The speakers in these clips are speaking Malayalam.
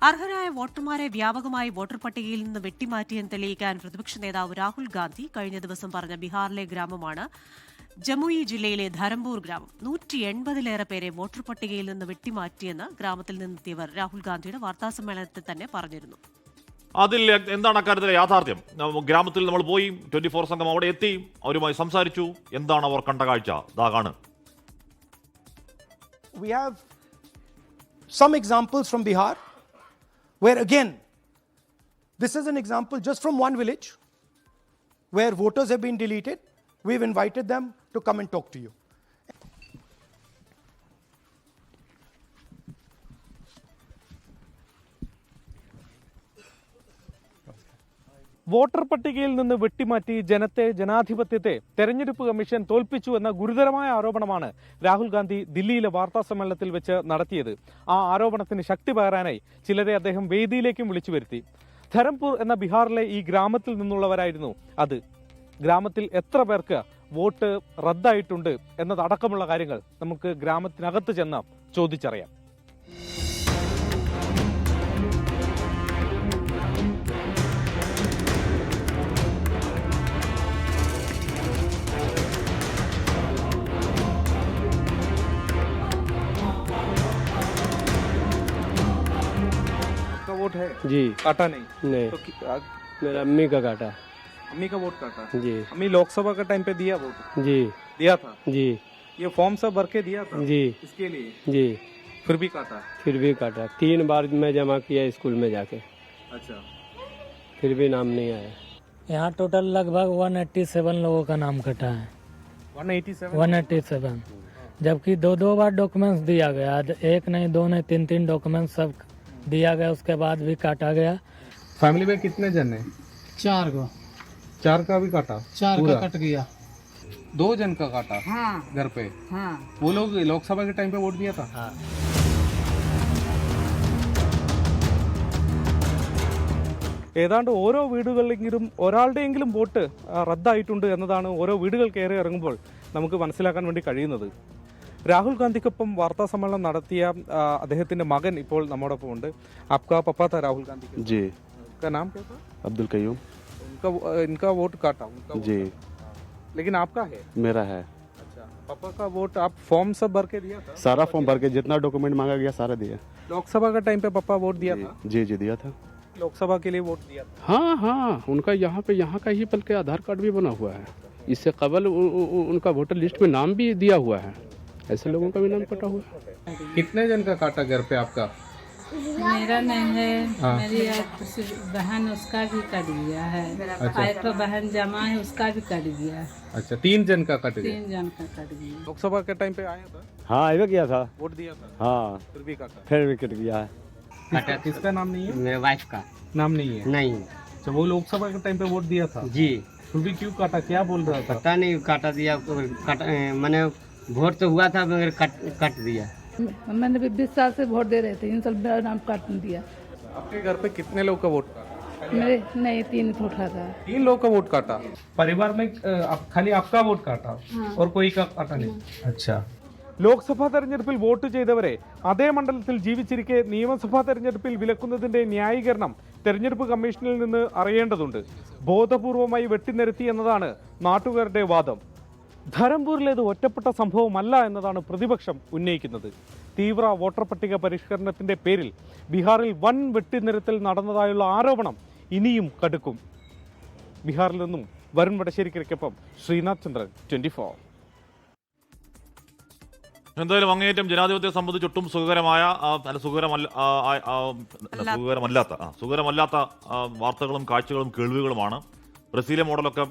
അർഹരായ വോട്ടർമാരെ വ്യാപകമായി വോട്ടർ പട്ടികയിൽ നിന്ന് വെട്ടിമാറ്റിയെന്ന് തെളിയിക്കാൻ പ്രതിപക്ഷ നേതാവ് രാഹുൽ ഗാന്ധി കഴിഞ്ഞ ദിവസം പറഞ്ഞ ബീഹാറിലെ ഗ്രാമമാണ് ജമുയി ജില്ലയിലെ ധരംപൂർ ഗ്രാമം. 180-ലേറെ പേരെ വോട്ടർ പട്ടികയിൽ നിന്ന് വെട്ടിമാറ്റിയെന്ന് ഗ്രാമത്തിൽ നിന്നെത്തിയവർ രാഹുൽ ഗാന്ധിയുടെ വാർത്താസമ്മേളനത്തിൽ തന്നെ പറഞ്ഞിരുന്നു. അതിൽ എന്താണ് അക്കാര്യത്തിലെ യാഥാർത്ഥ്യം? ഗ്രാമത്തിൽ നമ്മൾ പോയി 24 സംഘം അവിടെ എത്തി, അവരുമായി സംസാരിച്ചു. എന്താണ് അവർ കണ്ട കാഴ്ച? ദാകാണ്. We have some examples from Bihar where again this is an example just from one village where voters have been deleted. We've invited them to come and talk to you. Voter പട്ടികയിൽ നിന്ന് വെട്ടിമാറ്റി ജനാധിപത്യത്തെ തെരഞ്ഞെടുപ്പ് കമ്മീഷൻ തോൽപ്പിച്ചു എന്ന ഗുരുതരമായ ആരോപണമാണ് രാഹുൽ ഗാന്ധി ദില്ലിയിലെ വാർത്താ സമ്മേളനത്തിൽ വെച്ച് നടത്തിയത്. ആ ആരോപണത്തിന് ശക്തി പകരാനായി ചിലരെ അദ്ദേഹം വേദിയിലേക്കും വിളിച്ചു വരുത്തി. ധരംപൂർ എന്ന ബീഹാറിലെ ഈ ഗ്രാമത്തിൽ നിന്നുള്ളവരായിരുന്നു അത്. ഗ്രാമത്തിൽ എത്ര പേർക്ക് വോട്ട് റദ്ദായിട്ടുണ്ട് എന്നതടക്കമുള്ള കാര്യങ്ങൾ നമുക്ക് ഗ്രാമത്തിനകത്ത് ചെന്ന് ചോദിച്ചറിയാം. वोट है जी, काटा नहीं नहीं तो मेरा अम्मी का काटा। अम्मी का वोट काटा जी अम्मी लोकसभा का टाइम पे दिया वोट? जी दिया था। जी ये फॉर्म सब भर के दिया था जी इसके लिए, जी फिर भी काटा? फिर भी काटा। 3 बार मैं जमा किया स्कूल में जाके, अच्छा, फिर भी नाम नहीं आया। यहाँ टोटल लगभग 187 लोगों का नाम कटा है। 187 जबकि 2 बार डॉक्यूमेंट्स दिया गया, एक नहीं 2 नहीं 3 डॉक्यूमेंट्स सब दिया गया, उसके बाद भी काटा गया। फैमिली में कितने जन है? 4 को 4 का भी काटा? 4 का कट गया। 2 जन का काटा? हाँ घर पे? हाँ वो लोग लोकसभा के टाइम पे वोट दिया था? हाँ। ഏതാണ്ട് ഓരോ വീടുകളിലെങ്കിലും ഒരാളുടെയെങ്കിലും വോട്ട് റദ്ദായിട്ടുണ്ട് എന്നതാണ് ഓരോ വീടുകൾ കയറി ഇറങ്ങുമ്പോൾ നമുക്ക് മനസ്സിലാക്കാൻ വേണ്ടി കഴിയുന്നത്. രാഹുൽ ഗാന്ധിക്കൊപ്പം വാർത്താ സമ്മേളനം നടത്തിയ അദ്ദേഹത്തിന്റെ മകൻ ഇപ്പോൾ നമ്മോടൊപ്പം ഉണ്ട്. आपका पापा था राहुल गांधी के? जी। उसका नाम क्या था? अब्दुल कयूम। इनका वोट काटा उनका जी वोट। लेकिन आपका है? मेरा है। अच्छा, पापा का वोट आप फॉर्म सब भर के दिया था? सारा फॉर्म भर के जितना डॉक्यूमेंट मांगा गया सारा दिया। लोकसभा का टाइम पे पापा वोट दिया था? जी जी दिया था। लोकसभा के लिए वोट दिया था? हाँ हाँ, उनका यहाँ पे यहाँ का ही बल्कि आधार कार्ड भी बना हुआ है। इससे कबल उनका वोटर लिस्ट में नाम भी दिया हुआ है। ऐसे लोगों का भी नाम कटा हुआ है। कितने जन का काटा घर पे आपका? मेरा नहीं है। हाँ। मेरी एक बहन उसका भी कट गया है। अच्छा। एक तो बहन जमा है उसका भी कट गया। अच्छा, 3 जन का कट गया। 3 जन का कट गया। लोकसभा के टाइम पे आया था, हाँ आया गया था। वोट दिया था, हाँ फिर भी काटा? फिर भी कट गया है। किसका नाम नहीं है? मेरे वाइफ का नाम नहीं है? नहीं तो वो लोकसभा के टाइम पे वोट दिया था, जी, फिर भी क्यों काटा? क्या बोल रहा था? पता नहीं काटा दिया। मैंने वोट तो हुआ था मगर कट दिया। मैंने 20 साल से वोट दे रहे थे, इन सब मेरा नाम काट दिया। आपके घर पे कितने लोग का वोट काटा? मेरे नहीं 3 वोटा था। 3 लोग का वोट काटा। परिवार में खाली आपका वोट काटा और कोई का काटा नहीं? अच्छा. ലോക്സഭാ തെരഞ്ഞെടുപ്പിൽ വോട്ട് ചെയ്തവരെ അതേ മണ്ഡലത്തിൽ ജീവിച്ചിരിക്കെ നിയമസഭാ തെരഞ്ഞെടുപ്പിൽ വിലക്കുന്നതിന്റെ ന്യായീകരണം തെരഞ്ഞെടുപ്പ് കമ്മീഷനിൽ നിന്ന് അറിയേണ്ടതുണ്ട്. ബോധപൂർവമായി വെട്ടിനിരത്തി എന്നതാണ് നാട്ടുകാരുടെ വാദം. ധരംപൂരിലേത് ഒറ്റപ്പെട്ട സംഭവമല്ല എന്നതാണ് പ്രതിപക്ഷം ഉന്നയിക്കുന്നത്. തീവ്ര വോട്ടർ പട്ടിക പരിഷ്കരണത്തിന്റെ പേരിൽ ബീഹാറിൽ വൻ വെട്ടിനിരത്തൽ നടന്നതായുള്ള ആരോപണം ഇനിയും കടുക്കും. ബീഹാറിൽ നിന്നും വരുൺ വടശ്ശേരിക്കൊപ്പം ശ്രീനാഥ് ചന്ദ്രൻ, 24. എന്തായാലും അങ്ങേയറ്റം ജനാധിപത്യത്തെ സംബന്ധിച്ചൊട്ടും സുഖകരമല്ലാത്ത വാർത്തകളും കാഴ്ചകളും കേൾവികളുമാണ്. ബ്രസീലിലെ മോഡലൊക്കെ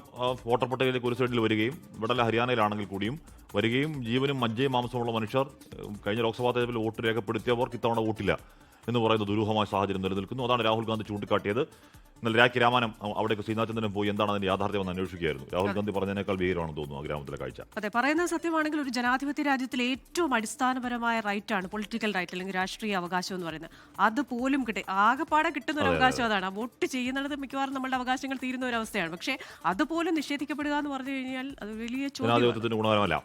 വോട്ടർ പട്ടികയിലേക്ക് ഒരു സൈഡിൽ വരികയും ഇവിടെ ഹരിയാനയിലാണെങ്കിൽ കൂടിയും വരികയും ജീവനും മജ്ജയും മാംസമുള്ള മനുഷ്യർ കഴിഞ്ഞ ലോക്സഭാ തെരഞ്ഞെടുപ്പിൽ വോട്ട് രേഖപ്പെടുത്തിയവർക്ക് ഇത്തവണ വോട്ടില്ല എന്ന് പറയുന്ന ദുരൂഹമായ സാഹചര്യം നിലനിൽക്കുന്നു. അതാണ് രാഹുൽ ഗാന്ധി ചൂണ്ടിക്കാട്ടിയത്. എന്നാൽ രാഖി രാമാനം അവിടേക്ക് ശ്രീനാഥചന്ദ്രൻ പോയി എന്താണ് അതിന്റെ യാഥാർത്ഥ്യമെന്ന് അന്വേഷിക്കുകയായിരുന്നു. രാഹുൽ ഗാന്ധി പറഞ്ഞതിനേക്കാൾ ഭീകരമാണെന്ന് തോന്നുന്നു ആ ഗ്രാമത്തിലെ കാഴ്ച. അതെ, പറയുന്നത് സത്യമാണെങ്കിൽ ഒരു ജനാധിപത്യ രാജ്യത്തിലെ ഏറ്റവും അടിസ്ഥാനപരമായ റൈറ്റാണ് പൊളിറ്റിക്കൽ റൈറ്റ് അല്ലെങ്കിൽ രാഷ്ട്രീയ അവകാശം എന്ന് പറയുന്നത്. അതുപോലും ആകെപ്പാടെ കിട്ടുന്ന ഒരു അവകാശം അതാണ്. വോട്ട് ചെയ്യുന്നത് മിക്കവാറും നമ്മളുടെ അവകാശങ്ങൾ തീരുന്ന ഒരു അവസ്ഥയാണ്. പക്ഷേ അതുപോലും നിഷേധിക്കപ്പെടുക എന്ന് പറഞ്ഞു കഴിഞ്ഞാൽ അത് വലിയ ജനാധിപത്യത്തിന് ഗുണകരമല്ല.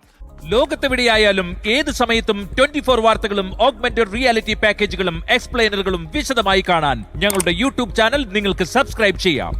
ലോകത്തെവിടെയായാലും ഏത് സമയത്തും 24 വാർത്തകളും ഓഗ്മെന്റഡ് റിയാലിറ്റി പാക്കേജുകളും എക്സ്പ്ലെയിനറുകളും വിശദമായി കാണാൻ ഞങ്ങളുടെ യൂട്യൂബ് ചാനൽ നിങ്ങൾക്ക് സബ്സ്ക്രൈബ് ചെയ്യാം.